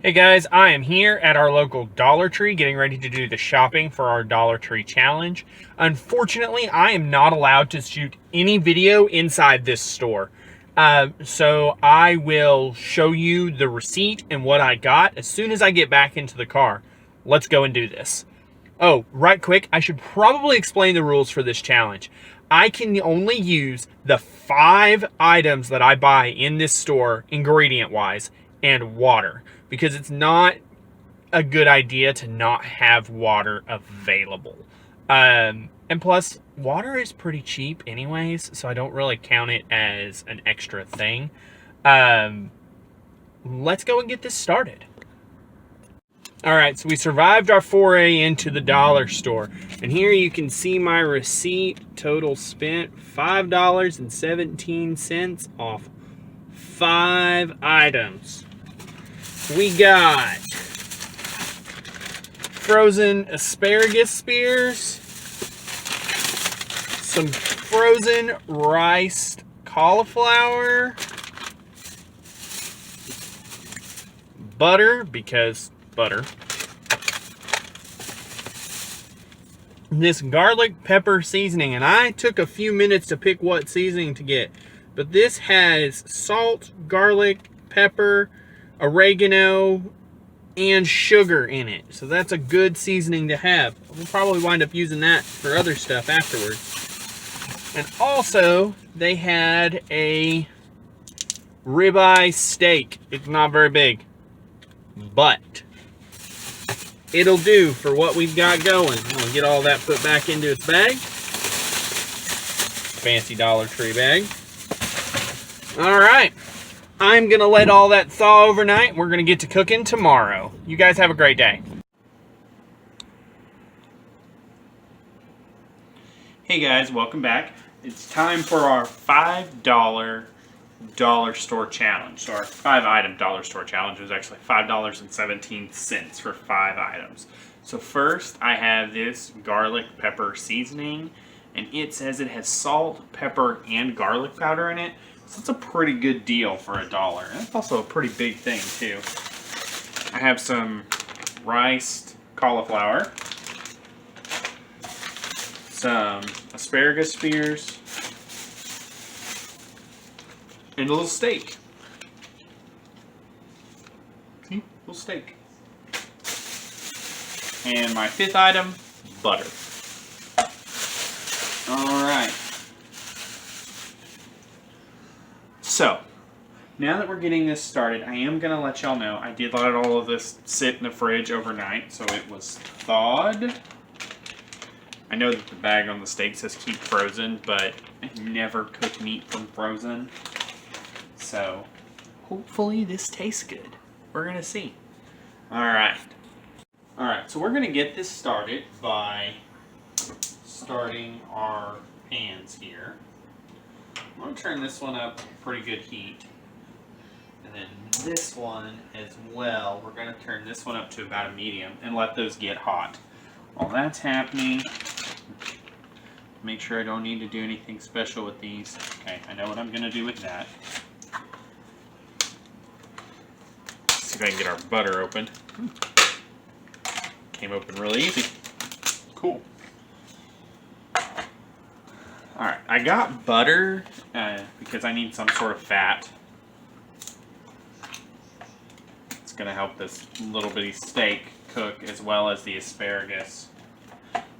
Hey guys, I am here at our local Dollar Tree getting ready to do the shopping for our Dollar Tree challenge. Unfortunately, I am not allowed to shoot any video inside this store. So I will show you the receipt and what I got as soon as I get back into the car. Let's go and do this. Oh, right quick, I should probably explain the rules for this challenge. I can only use the 5 items that I buy in this store, ingredient-wise, and water, because it's not a good idea to not have water available. And plus, water is pretty cheap anyways, so I don't really count it as an extra thing. Let's go and get this started. All right, so we survived our foray into the dollar store. And here you can see my receipt. Total spent $5.17 off 5 items. We got frozen asparagus spears, some frozen riced cauliflower, butter, because butter. This garlic pepper seasoning, and I took a few minutes to pick what seasoning to get, but this has salt, garlic, pepper, oregano, and sugar in it. So that's a good seasoning to have. We'll probably wind up using that for other stuff afterwards. And also, they had a ribeye steak. It's not very big, but it'll do for what we've got going. I'm gonna get all that put back into its bag. Fancy Dollar Tree bag. All right, I'm gonna let all that thaw overnight. We're gonna get to cooking tomorrow. You guys have a great day. Hey guys, welcome back. It's time for our $5 dollar store challenge. So our 5 item dollar store challenge was actually $5.17 for 5 items. So first I have this garlic pepper seasoning, and it says it has salt, pepper, and garlic powder in it. So it's a pretty good deal for $1. And it's also a pretty big thing too. I have some riced cauliflower, some asparagus spears, and a little steak. See? Little steak. And my 5th item, butter. Alright. So, now that we're getting this started, I am going to let y'all know I did let all of this sit in the fridge overnight, so it was thawed. I know that the bag on the steak says keep frozen, but I never cook meat from frozen. So, hopefully this tastes good. We're going to see. Alright. Alright, so we're going to get this started by starting our pans here. I'm going to turn this one up pretty good heat. And then this one as well, we're going to turn this one up to about a medium and let those get hot. While that's happening, make sure I don't need to do anything special with these. Okay, I know what I'm going to do with that. See if I can get our butter open. Came open really easy. Cool. Alright, I got butter because I need some sort of fat. It's going to help this little bitty steak cook as well as the asparagus.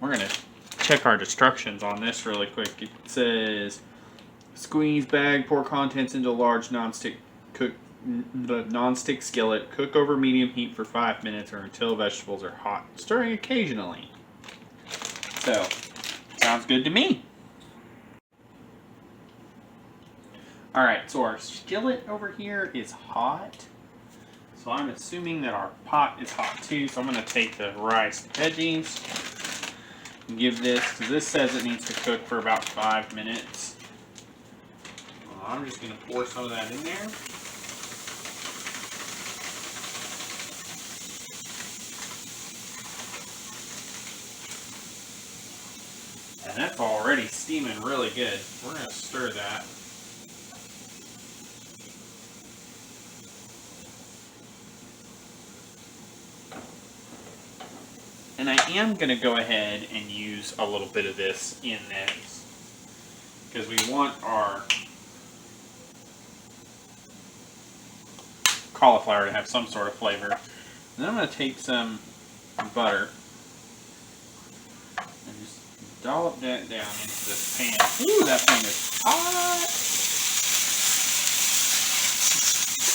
We're going to check our instructions on this really quick. It says, squeeze bag, pour contents into a large non-stick skillet. Cook over medium heat for 5 minutes or until vegetables are hot, stirring occasionally. So, sounds good to me. Alright, so our skillet over here is hot. So I'm assuming that our pot is hot too. So I'm going to take the riced veggies and give this, because this says it needs to cook for about 5 minutes. I'm just going to pour some of that in there. And that's already steaming really good. We're going to stir that. And I am going to go ahead and use a little bit of this in this because we want our cauliflower to have some sort of flavor. And then I'm going to take some butter and just dollop that down into this pan. Ooh, that thing is hot!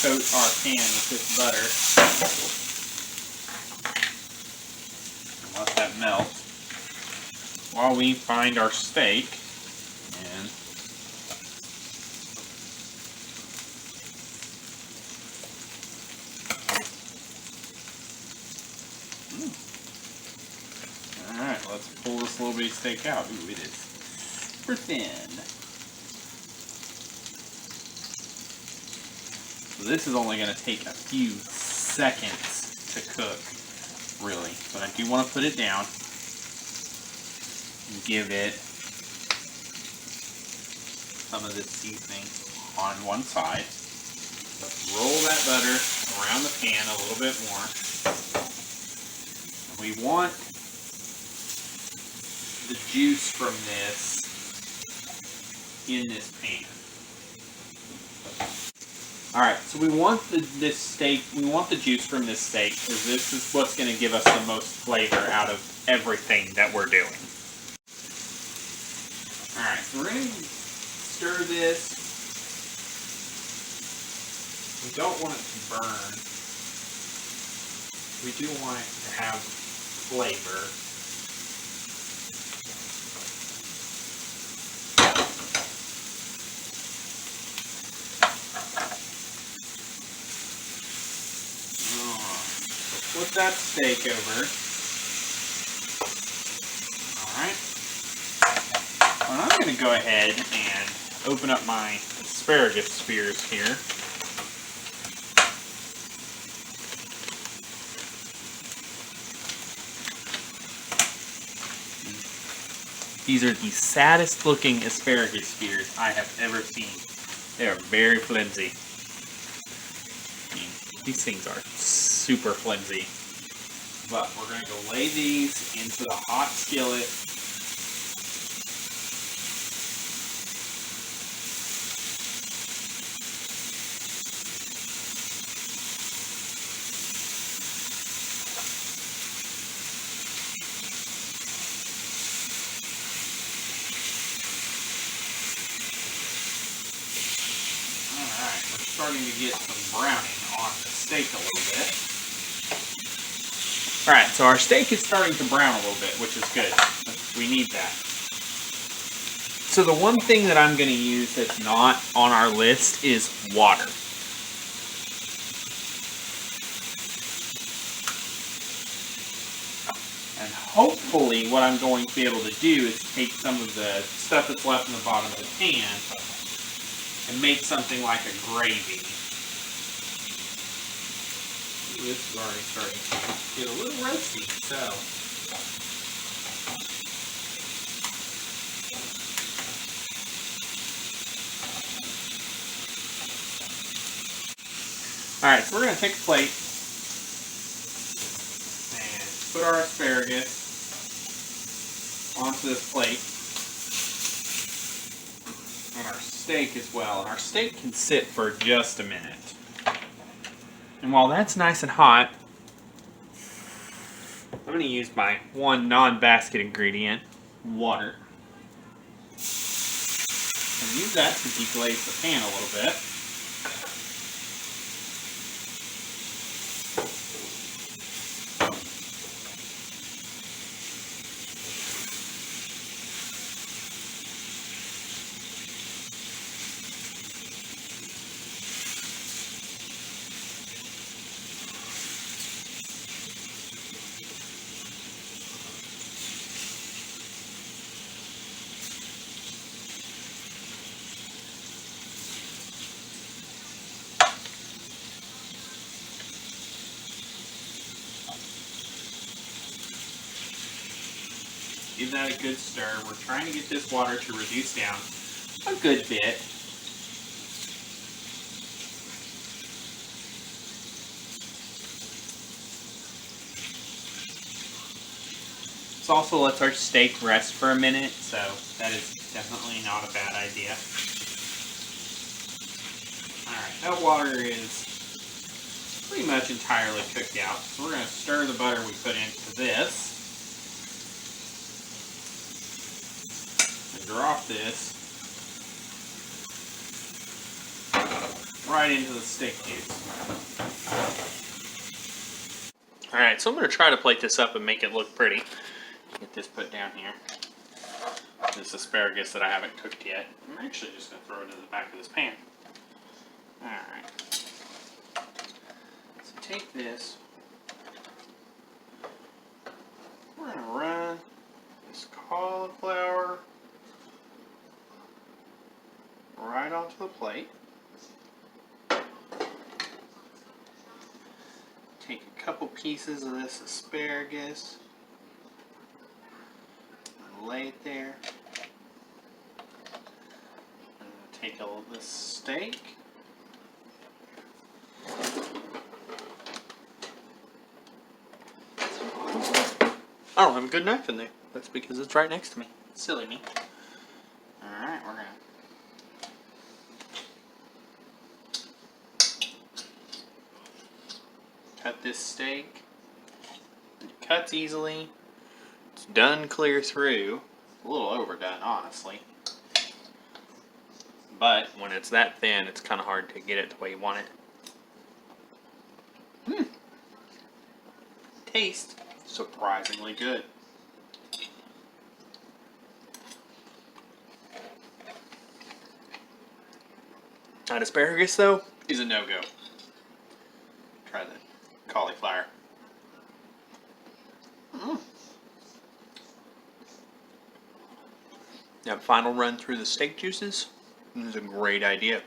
Coat our pan with this butter. And let that melt while we find our steak. And alright, let's pull this little bitty steak out. Ooh, it is super thin. So this is only going to take a few seconds to cook, really. But I do want to put it down and give it some of this seasoning on one side. Let's roll that butter around the pan a little bit more. We want the juice from this in this pan. Alright, so we want this steak, we want the juice from this steak because this is what's going to give us the most flavor out of everything that we're doing. Alright, so we're going to stir this. We don't want it to burn. We do want it to have flavor. Flip that steak over. Alright. Well, I'm going to go ahead and open up my asparagus spears here. These are the saddest looking asparagus spears I have ever seen. They are very flimsy. These things are super flimsy. But we're going to go lay these into the hot skillet. Alright, we're starting to get some browning on the steak a little bit. Alright, so our steak is starting to brown a little bit, which is good. We need that. So the one thing that I'm going to use that's not on our list is water. And hopefully what I'm going to be able to do is take some of the stuff that's left in the bottom of the pan and make something like a gravy. Ooh, this is already starting to get a little roasty, so. Alright, so we're going to take a plate and put our asparagus onto this plate. And our steak as well. And our steak can sit for just a minute. And while that's nice and hot, I'm going to use my one non-basket ingredient, water. And use that to deglaze the pan a little bit. Give that a good stir. We're trying to get this water to reduce down a good bit. This also lets our steak rest for a minute, so that is definitely not a bad idea. Alright, that water is pretty much entirely cooked out. So we're going to stir the butter we put into this. And drop this right into the steak juice. Alright, so I'm going to try to plate this up and make it look pretty. Get this put down here. This asparagus that I haven't cooked yet. I'm actually just going to throw it in the back of this pan. Alright. So take this. We're going to run this cauliflower right onto the plate. Take a couple pieces of this asparagus and lay it there. And take a little this steak. I don't have a good knife in there. That's because it's right next to me. Silly me. Alright, we're gonna cut this steak. It cuts easily. It's done clear through. A little overdone, honestly. But when it's that thin, it's kind of hard to get it the way you want it. Taste surprisingly good. That asparagus, though, is a no-go. Try the cauliflower. That final run through the steak juices is a great idea.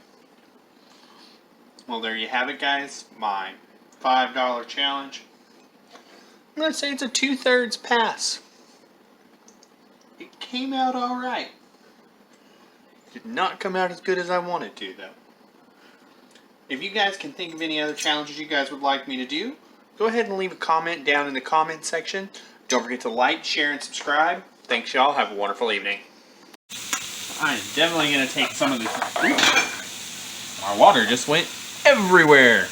Well, there you have it, guys. My $5 challenge. I'm going to say it's a 2/3 pass. It came out alright. Did not come out as good as I wanted to, though. If you guys can think of any other challenges you guys would like me to do, go ahead and leave a comment down in the comment section. Don't forget to like, share, and subscribe. Thanks, y'all. Have a wonderful evening. I'm definitely going to take some of this. My water just went everywhere.